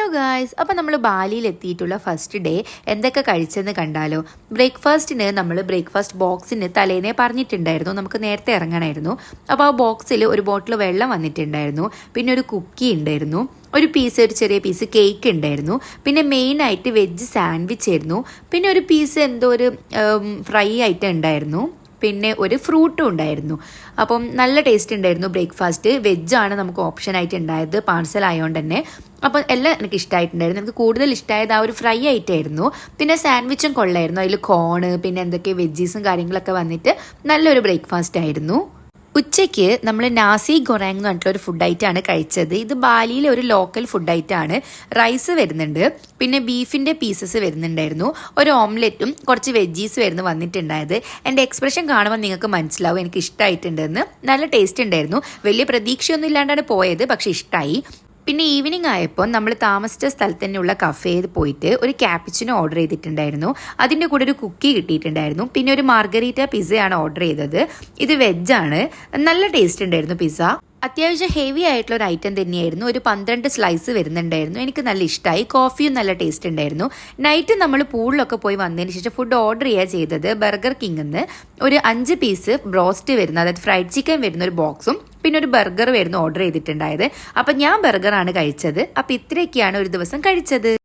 Hello guys, അപ്പോൾ നമ്മൾ ബാലിയിൽ എത്തിയിട്ടുള്ള ഫസ്റ്റ് ഡേ എന്തൊക്കെ കഴിച്ചെന്ന് കണ്ടാലോ. ബ്രേക്ക്ഫാസ്റ്റിന് നമ്മൾ ബ്രേക്ക്ഫാസ്റ്റ് ബോക്സിന് തലേന്നേ പറഞ്ഞിട്ടുണ്ടായിരുന്നു നമുക്ക് നേരത്തെ ഇറങ്ങണമായിരുന്നു. അപ്പോൾ ആ ബോക്സിൽ ഒരു ബോട്ടിൽ വെള്ളം വന്നിട്ടുണ്ടായിരുന്നു, പിന്നെ ഒരു കുക്കി ഉണ്ടായിരുന്നു, ഒരു ചെറിയ പീസ് കേക്ക് ഉണ്ടായിരുന്നു, പിന്നെ മെയിനായിട്ട് വെജ് സാൻഡ്വിച്ച് ആയിരുന്നു, പിന്നെ ഒരു പീസ് എന്തോ ഒരു ഫ്രൈ ഐറ്റം ഉണ്ടായിരുന്നു, പിന്നെ ഒരു ഫ്രൂട്ടും ഉണ്ടായിരുന്നു. അപ്പം നല്ല ടേസ്റ്റ് ഉണ്ടായിരുന്നു ബ്രേക്ക്ഫാസ്റ്റ്. വെജാണ് നമുക്ക് ഓപ്ഷനായിട്ട് ഉണ്ടായത് പാർസൽ ആയതുകൊണ്ട് തന്നെ. അപ്പം എല്ലാം എനിക്ക് ഇഷ്ടമായിട്ടുണ്ടായിരുന്നു. എനിക്ക് കൂടുതൽ ഇഷ്ടമായത് ആ ഒരു ഫ്രൈ ആയിട്ടായിരുന്നു. പിന്നെ സാൻഡ്വിച്ചും കൊള്ളായിരുന്നു, അതിൽ കോണ് പിന്നെ എന്തൊക്കെ വെജീസും കാര്യങ്ങളൊക്കെ വന്നിട്ട് നല്ലൊരു ബ്രേക്ക്ഫാസ്റ്റ് ആയിരുന്നു. ഉച്ചയ്ക്ക് നമ്മൾ നാസി ഗൊറാങ് എന്ന് പറഞ്ഞിട്ടുള്ള ഒരു ഫുഡ് ഐറ്റമാണ് കഴിച്ചത്. ഇത് ബാലിയിലെ ഒരു ലോക്കൽ ഫുഡ് ഐറ്റമാണ്. റൈസ് വരുന്നുണ്ട്, പിന്നെ ബീഫിൻ്റെ പീസസ് വരുന്നുണ്ടായിരുന്നു, ഒരു ഓംലെറ്റും കുറച്ച് വെജീസ് വരുന്നു വന്നിട്ടുണ്ടായത്. എൻ്റെ എക്സ്പ്രഷൻ കാണുമ്പോൾ നിങ്ങൾക്ക് മനസ്സിലാവും എനിക്ക് ഇഷ്ടമായിട്ടുണ്ടെന്ന്. നല്ല ടേസ്റ്റ് ഉണ്ടായിരുന്നു. വലിയ പ്രതീക്ഷയൊന്നും ഇല്ലാണ്ടാണ് പോയത്, പക്ഷെ ഇഷ്ടമായി. പിന്നെ ഈവനിങ് ആയപ്പോൾ നമ്മൾ താമസിച്ച സ്ഥലത്ത് തന്നെയുള്ള കഫേയിൽ പോയിട്ട് ഒരു ക്യാപ്പിച്ചിനോ ഓർഡർ ചെയ്തിട്ടുണ്ടായിരുന്നു. അതിൻ്റെ കൂടെ ഒരു കുക്കി കിട്ടിയിട്ടുണ്ടായിരുന്നു, പിന്നെ ഒരു മാർഗരീറ്റ പിസ്സയാണ് ഓർഡർ ചെയ്തത്. ഇത് വെജാണ്. നല്ല ടേസ്റ്റ് ഉണ്ടായിരുന്നു പിസ്സ. അത്യാവശ്യം ഹെവി ആയിട്ടുള്ള ഒരു ഐറ്റം തന്നെയായിരുന്നു. ഒരു 12 സ്ലൈസ് വരുന്നുണ്ടായിരുന്നു. എനിക്ക് നല്ല ഇഷ്ടമായി. കോഫിയും നല്ല ടേസ്റ്റ് ഉണ്ടായിരുന്നു. നൈറ്റ് നമ്മൾ പൂളിലൊക്കെ പോയി വന്നതിന് ശേഷം ഫുഡ് ഓർഡർ ചെയ്യുക ചെയ്തത് ബർഗർ കിങ്ങിന്ന് ഒരു 5 പീസ് ബ്രോസ്റ്റ് വരുന്ന, അതായത് ഫ്രൈഡ് ചിക്കൻ വരുന്ന ഒരു ബോക്സും പിന്നെ ഒരു ബർഗർ വരുന്ന ഓർഡർ ചെയ്തിട്ടുണ്ടായത്. അപ്പം ഞാൻ ബർഗറാണ് കഴിച്ചത്. അപ്പം ഇത്രയൊക്കെയാണ് ഒരു ദിവസം കഴിച്ചത്.